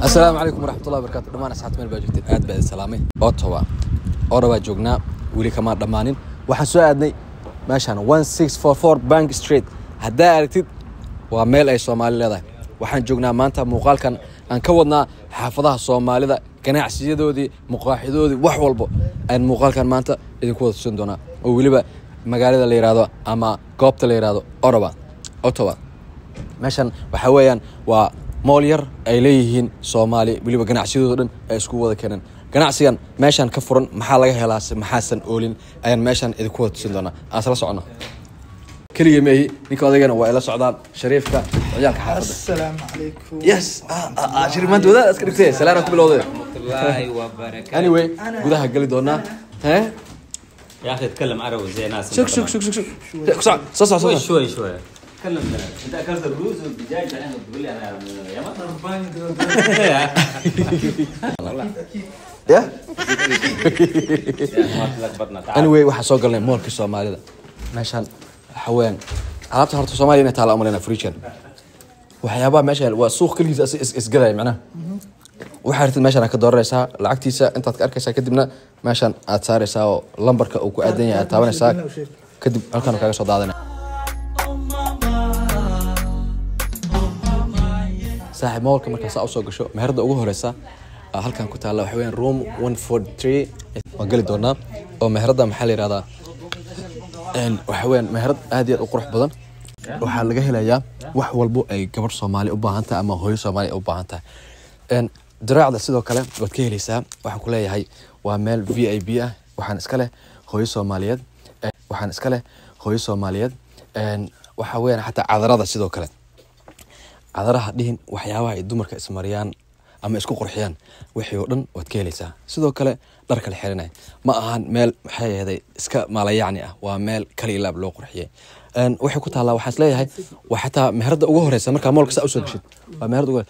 السلام عليكم ورحمة الله وبركاته. دمان أصحاب من باجوتين آد بعد السلامة أوتوا أورا جوجنا ولي كمان دمانين وحسوا أدني ماشان 1644 بانك ستريت هدا أرتد وميل أي صومالي لذا وحن جوجنا مانتا مقال كان أنكودنا حافظها الصومالي ذا كان عسيدو دي مقاحدو دي وحولبو أن مقال كان مانتا إذا كود سندونا وولي بقى مقالة اللي يرادو أما قابت اللي يرادو أورا أوتوا ماشان وحويان و مولير ay leeyihiin Soomaali waliba ganacsiga dhan ay isku wada keenan ganacsigan meeshan ka furan maxaa laga helaa maxaasan oolin ayaan meeshan idinku wada tusin doonaa aan sala socono kaliya meehi ninka odagana waa ila socdaan shariifka ciyaalka xaafadda assalaamu calaykum yes shariifman wada aska dhigtay salaam ku bilowday wallahi wa baraka anyway gudaha gali doonaa يا أخي تكلم عربي زي ناس شك شوي تكلم انت اكلت الرز والدجاج بعدين تقول لي انا يا ما يا ما تلخبطنا anyway waxa soo galnay moolka Soomaalida meeshan haween alaabta horta Soomaaliya taala amarina fridge waxyaabaha meeshan waa suuq kaligiisa isgaday macnaha waxa aragtid meeshan ka dooraysaa lacagtiisa intaad ka arkaysaa kadibna meeshan aad saaraysaa oo lambarka uu ku aadan yahay aad taabanaysaa kadib halkan kaaga soo daadanay صاحب مولك مركز أوصل قشو مهرد أوجه هرسة هالكان كنت على حوين روم 143 وقال دونا ومهرد محلي هذا إن وحوين مهرد هذه القروح بدن وحال جهلا يا وحول بو أي كبر صومالي أبا أنت أما هوي صومالي أبا أنت إن دراع ده سيدو كلام وتكيه لسا وحكوا لي هاي وعمل VIP وحن إسكاله هوي صوماليات وحن إسكاله هوي صوماليات إن وحوين حتى عذرة سيدو كلام عذرها دهن waxyaabaha ay dumarka ismariyaan ama isku qurxiyaan wixii oo dhan waad ka helaysaa sidoo kale dharka la xiranay ma ahan meel maxay yahay iska maalayacni ah waa meel kali ilaab loo qurxiyay waxay ku taalaa waxaas leeyahay waa xataa meherada ugu horeysa marka moolka saa u soo gashid waa meherada ugu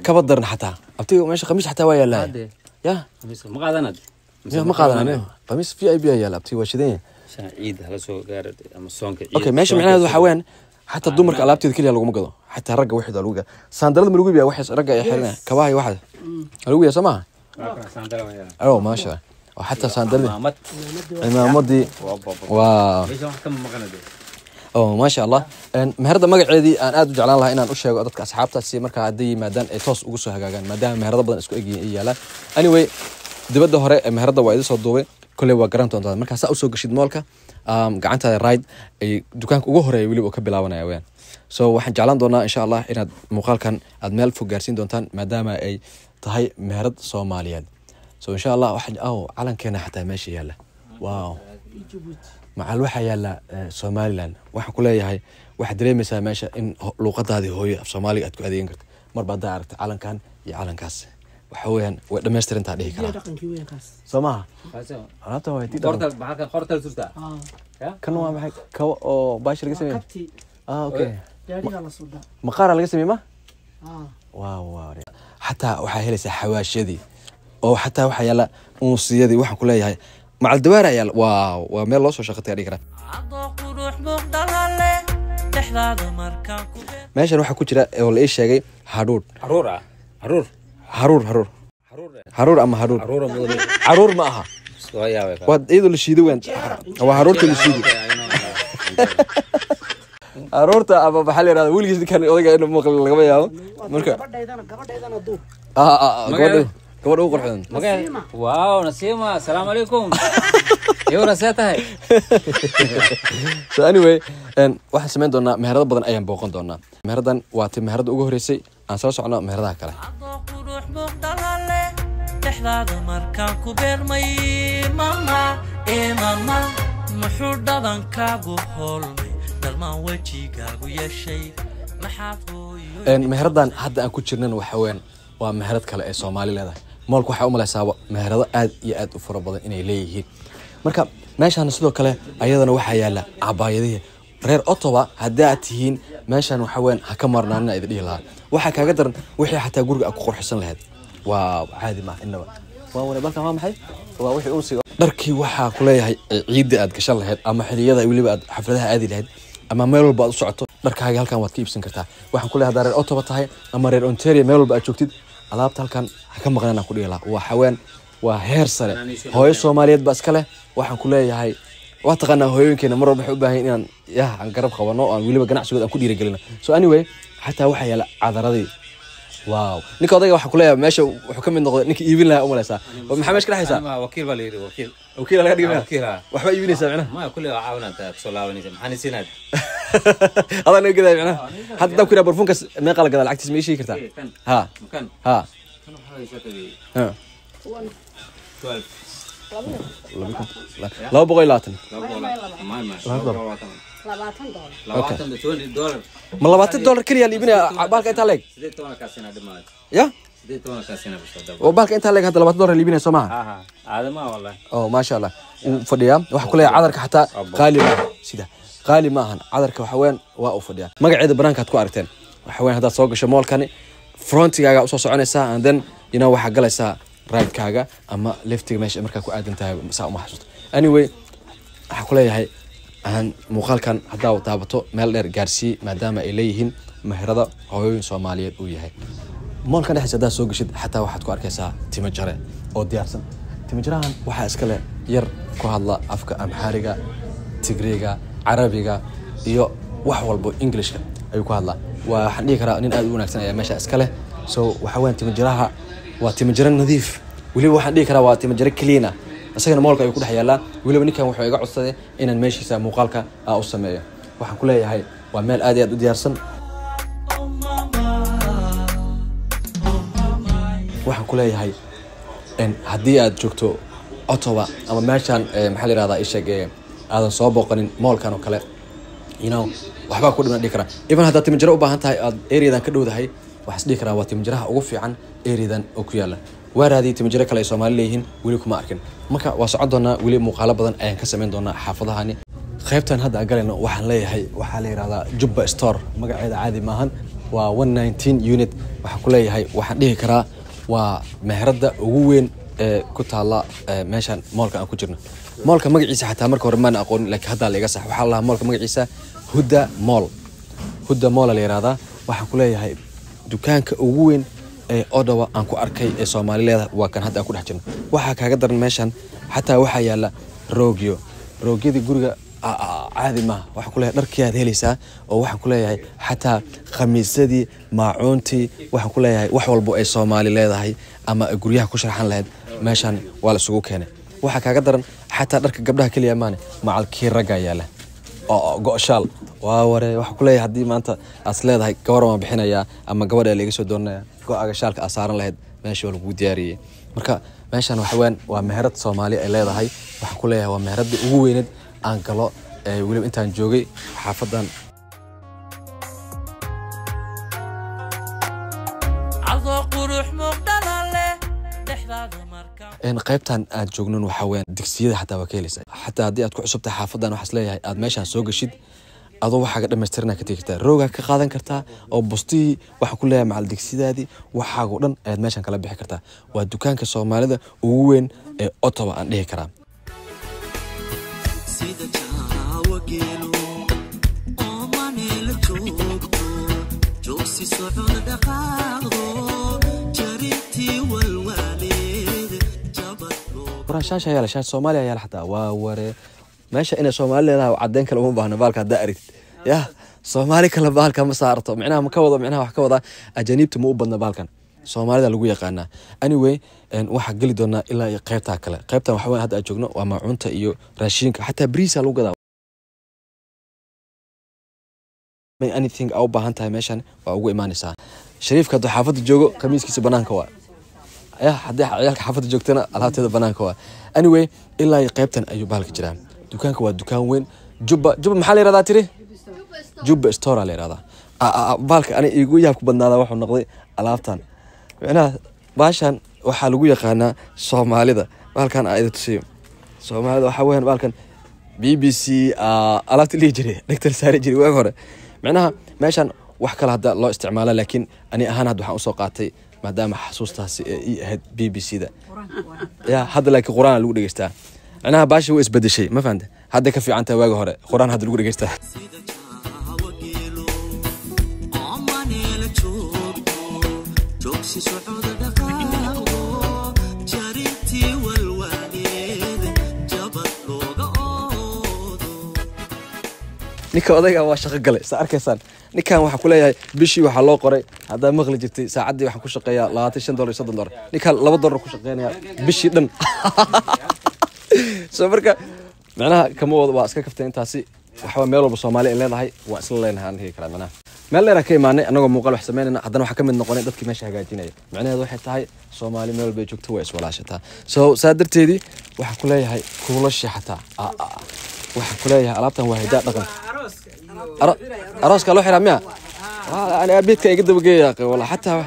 ka badarna xataa abtiga meesha qamiis xataa waa yaalaa ya ما قادناد ma qaadanaa qamiis VIP yaala abtiga waa shidan عيد هلا سو غارد اما سونك اوكي ماشي معناته waxa weyn حتى دمرك alaabteed kaliya lagu magado حتى رجع واحد لوجا ساندرد من لوجا واحد رجع يحلنا كواهي واحد لوجا سماه أو ما شاء وحتى ساندرد إمامات دي واو أو ما شاء الله مهرده مقعدي أنا أدرج على الله إن أنا أشياء قدرت أصحابته سي مركها عادي مادان توس وجسها جاجان مادام مهرده بدن إسكو إجي يلا anyway دبده هراء مهرده وايد صدوه كله وقرنت أنت مركها سأوسو قشيد مالك قعنتها رايد دكانك ugu horeeyay wali uu ka bilaabanaya weeyaan so waxaan jeclaan doonaa insha Allah inaad muuqaalkan aad meel fog gaarsiin doontaan maadaama ay tahay meherad Soomaaliyeed so insha Allah waxaan calankeena xataa meesha yaala waaw macal waxa yaala Somaliland waxaan ku leeyahay waxa dareemaysaa meesha in luqadaadii hooyo af Soomaaliga aad ku adeegan karto marba aad aragto calankan iyo calankaas waxa weeyaan way dhameystirantaa dhihi karaa Soomaa alaabta way قرطل بحالك قرطل سوستا كان هو معك كو أو باشر قسمي أوكي gaariga la soo daa مقارنة القسمي ما واو حتى وحاهلة حواشيدي أو حتى وحيلا موسيدي وحن كلها هاي مع الدوارة يلا واو وما الله شو شغلتي عليك ماشي نروح كوتشرا ولا إيش شيء هارور هارور أما هارور معها واد إيدو الشيدو وين هو هارورت الشيدو هارورت أبا بحالي هذا ولقيت كان أوديك إنه مقل الغبية ياهو مركب gabadhaydana duu قبل أوقر حدن واو نسيمة السلام عليكم يو نسيتها so anyway waxaan sameyn doonaa meherado badan ayaan booqan doonaa meheradan waa tii meherada ugu horeysay aan soo socono meheradaha kale dhexdaada markaan ku beermay mama muxuu dhadankaagu holmay dalmaan wejigaagu yeeshay meheradan hadda aan ku jirnan waxa weyn waa meherad kale ee Soomaali leedahay moolku waxa u malaysaa meherado aad iyo aad u fara badan inay leeyihiin marka meeshan sidoo kale ayadana waxa yaala cabaayadihi reer Ottawa hadda aad tihiin meeshan waxa weyn ha ka marnaana idin dhihi lahaa waxa kaaga daran wixii xataa guriga ku qurxisan lahayd waa caadi ma inaba waa wala balka ma maxay waa wixii uu sigo dharkii waxa ku leeyahay ciid aad gashan lahayd ama xiliyada waliba aad xafladaha aadi lahayd ama meel walba aad u socoto dharkaaga halkan waad ka iibsan kartaa waxaan ku leeyahay reer Ottawa tahay ama reer Ontario meel walba aad joogtid alaabta halkan ha ka maqnaan ku dhigala waa xawaan waa heer sare hooyo Soomaaliyeed ba iska leh waxaan ku leeyahay waa taqaanaa hooyooyinkeena mar walba waxay u baahan inaan aan garab qabano aan waliba ganacsigooda aan ku dhiirigelino so anyway xataa waxa yaala cadaradii واو نيكو ضيق waxa kuleeyahay meesha wuxuu kamid noqday ninka iibin lahaa umalaysa maxaa meesha ka dhaxaysa ما وكيل بالي وكيل laga dhigay وكيل waxba iibinaysa macna ما كل عاونات soo laabanaysa maxaan siinad هذا نيجي macna hadda ku ira barfunkas meeqa la gadaa lacagtiis ma ii kartaa ha مكان ha kan waxa ay shaqadii ha 12 لو بقول لاتن ما $20 كليا اللي يبني بالك انت عليك يا وبالك انت عليك هذا $20 اللي يبني سماها هذا ما والله ما شاء الله وفديا waxa kule cadarka xataa qaali ma sida qaali ma ahan cadarka waxa weyn waa u fadhiya magaceeda banaanka aad ku aragteen waxa weyn hada soo gasho moolkani frontigaaga u soo soconaysa and then waxa galaysa right kaaga ama leftiga meesha marka ku aadan tahay saa uma xasuusto anyway waxa ku leeyahay aan muuqaalkan hadaa u taabato meel dheer gaarsii maadaama ay leeyihiin meherada hooyooyin Soomaaliyeed uu yahay moolkan dhexdiisa hadaa soo gashid xataa waxaad ku arkaysaa timo jare oo diyaarsan timo jarahan waxa iska leh yar ku hadla afka Amxaariga Tigreega Carabiga iyo wax walba Englishka ayuu ku hadlaa waxaan dhigi karaa nin aad u wanaagsan ayaa meesha iska leh so waxa weyn timo jaraha waa timo jare nadiif waliba waxaan dhigi karaa waa timo jare clean asagana moolka ay ku dhex yaalaa waliba ninkan wuxuu iga codsaday inaan meeshiisa muuqaalka u sameeyo waxaan ku leeyahay waa meel aad iyo aad u diyaarsan waxaan ku leeyahay in haddii aad joogto Ottawa ama meeshan maxaa la yiraahdaa isheeg aadan soo booqanin moolkan oo kale waxba ku dhiman dhigi karaa even hadda timo jare u baahan tahay aad areadan ka dhowdahay waxaas dhigi karaa waa timo jaraha ugu fiican areadan oo ku yaala waaraadii timo jare kale ay Soomaali leeyihiin wali kuma arkin marka waa socon doonaa wali muuqaalo badan ayaan ka sameyn doonaa xaafadahani qaybtan hadda galayno waxaan leeyahay waxa la yiraahdaa Jubba Store magaceeda caadi maahan waa 119 unit waxaan ku leeyahay waxaan dhigi karaa waa meherada ugu weyn ee ku taala meeshan moolka aan ku jirno moolka magaciisa xataa marka hore ma aqoon laakiin hadda la iga sax waxa la moolka magaciisa Huda Mall la yiraahdaa waxaan ku leeyahay dukaanka ugu weyn ee Ottawa aan ku arkay ee Soomaaliyeed waa kan hadda aan ku dhex jirno waxa kaaga daran meeshan xataa waxa yaala roogyadii guriga caadi ma waxa ku leeyahay dharkii aad helaysaa oo waxa ku leeyahay xataa khamiisadii maacuuntii waxa ku leeyahay wax walba ay Soomaali leedahay ama guryaha ku sharaxan lahayd meeshan waa la isugu keenay waxa kaaga daran xataa dharka gabdhaha kaliya maane macalkii ragga yaala oo go'shaal waa ware waxa ku leeyahay hadii maanta as leedahay gabar ma bixinaya ama gabadha laga soo doonaya go'aaga shaalka asaaran lahayd meesha lagu diyaariyay marka meeshan waxa weyn waa meherad Soomaali ay leedahay waxa ku leeyahay waa meherada ugu weyneed aan galo waliba intaan joogay xaafadan qaybtan aad joognon waxa weyn digsiyada xataa waa ka helaysaa xataa haddii aad ku cusubtahay xaafadan waxaas leeyahay aad meeshaan soo gashid adoo waxaaga dhammaystirnaa ka tegi kartaa roogaa ka qaadan kartaa oo bustihii waxa ku leeyahay macal digsidaadii waxaago dhan ayaad meeshaan kala bixi kartaa waa dukaanka Soomaalida ugu weyn ee Ottawa aan dhihi karaa شاشة يا شاشة سوماليا يا حتى ووري ماشي إن سوماليا لها وعدين كلام مو بهنا بالك الدائري يا سومالي كلا بالك ما صارته معناها مكوضة معناها وحكوضة أجانبت مو بدنا بالكن سوماليا لقوا يقانا anyway waxa gali doona ilaa qaybta kale qaybtan waxa weyn hadda aad joogno waa maacunta iyo raashinka xataa briisa lagu gadaa anything au baahan tahay meeshan waa ugu imaanaysaa shariifka hadda xaafadda joogo qamiiskiisa banaanka waa haddii ciyaalka xaafadda joogtana alaabteeda banaanka waa anyway ilaa qaybtan ayuu bahalka jiraa dukaanka waa dukaan weyn Jubba maxaa la yiraahdaa tiri Jubba Store la yiraahdaa bahalka ani igu yaab ku badnaada wuxuu noqday alaabtan macnaha baashan waxa lagu yaqaanaa Soomaalida bahalkan ay tusiyo Soomaalida waxa weyn bahalkan BBC alaabta li jiray dhagtar saari jiray waa hore macnaha meeshan wax kala hadda loo isticmaalo laakiin ani ahaan hadda waxaan u soo qaatay maadaama xasuustaasi ay ahayd BBC-da ya hadda laakiin quraan lagu dhageystaa macnaha baashi way isbedeshay ma fahamtay hadda ka fiican tahay waaga hore quraan hadda lagu dhageystaa ninka odayga waa shaqo galay sa arkaysaan ninkan waxa ku leeyahay bishii waxa loo qoray hadaa maqli jirtay saacadii waxaan ku shaqeeyaa $25 ninkan $2 ku shaqeynaya bishii dhan soo marka macnaha kama wada waa iska kaftay intaasi waxa meel walba Soomaali ay leedahay waa isla leenahay aan heli karaa macnaha meel dheer ka imaanay anagoo muuqaal wax sameynayna haddana waxa ka mid noqonay dadkii meesha hagaajinaya macnaheedu waxay tahay Soomaali meel walba joogto way iswalaashataa soo saadarteedii waxa ku leeyahay kuulashi xataa waxa ku leeyahay alaabtan waa hidaa dhaqan aroska loo xiraa miya ana abeedka iga daba geeyaa wala xataa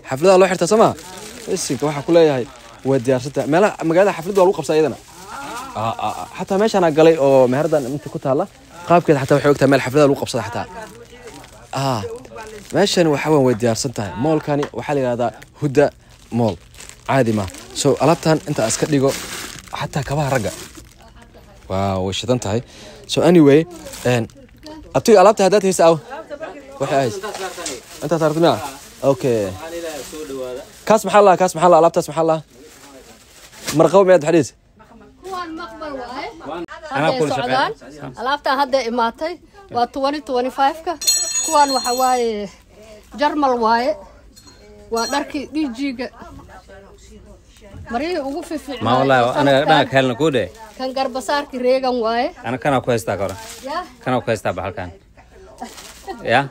xafladaha loo xirtaa sama isinka waxa ku leeyahay waa diyaarsata meelaha magaalada xafladda lagu qabsaa iyadana حتى ماشي أنا قلي أو مهردا أنت كنت هلا قاب كده حتى وحوقتها مال حفلة الوقف صح حتى ماشي أنا وحوان وديار سنتها مول كاني وحالي هذا هدى مول عادي ما سو ألبتان أنت أسكت ليجو حتى كبار رجع واو وش تنتهي سو anyway أبتي ألبتها هدات هيساو وحي عايز أنت تعرف معه أوكي كاس محلها ألبتها اسم محلها مرقوم مياد حديث أنا كل شغال ألعبتها هذا إماتي و2025 كا كوان وحواي جرمال واي ودركي دي جيجا مريء وقف في ما والله أنا كهلنا كوده كان قربصارك ريجان واي أنا كنا كويستا كورا كنا كويستا بحال يا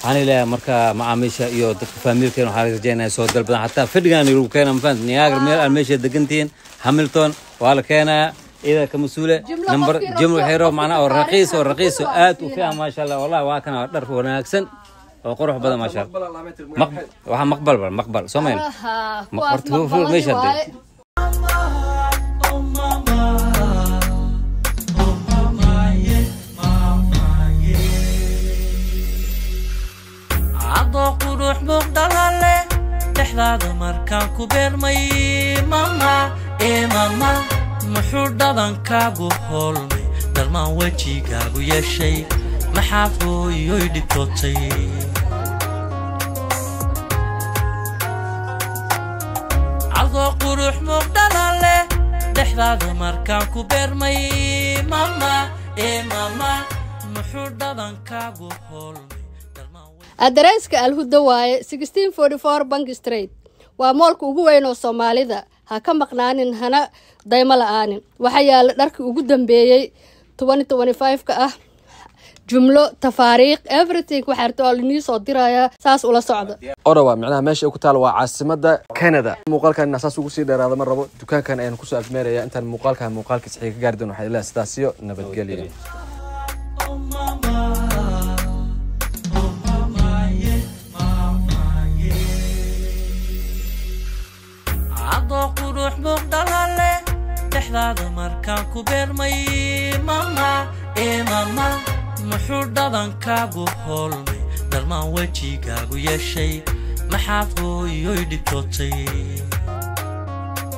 أنا لا مركا مع ميشا يو فاميل كانوا حارس جينا يسود البلد حتى فدقان يروح كنا مفند نياجر ميل الميشا دقنتين هاملتون ولا كان إذا كمسؤولة نمبر جمله حيرو معنا أو الرقيس آت وفيها ما شاء الله والله واكنا درف وناكسن وقروح بدل ما شاء الله مقبل سمين مقبرته في الميشا دي قروح مقدلة تحضر مركان كبير مي ماما إيه ماما محور دادان كاغو هولمي درمان وجي كاغو يشي محافو يويدي توتي عضو قروح مقدلة تحضر مركان كبير مي ماما إيه ماما محور دادان كاغو هولمي أدريسك الهدى واي 1644 بانك ستريت ومولك ugu weyn oo Soomaalida ha ka maqnaanin hana dayma la'aanin waxa yaal dharkii ugu dambeeyay 2025 ka ah jumlo tafaariiq everything waxa arto lini soo diraya saas ula socda Ottawa macnaha meesha ku taal waa caasimada Canada muuqaalkan asaas ugu sii dheeraada ma rabo dukaankan ayaan ku soo agmeeraya intaan muuqaalkiisa xiga gaar doon waxa ilaa sidaasiyo nabadgelyo قروح مقدلة تحضر مركان كبير مي ماما إيه ماما محور دادان كاغو هولمي درمان وجي كاغو يشي محافو يويدي توتي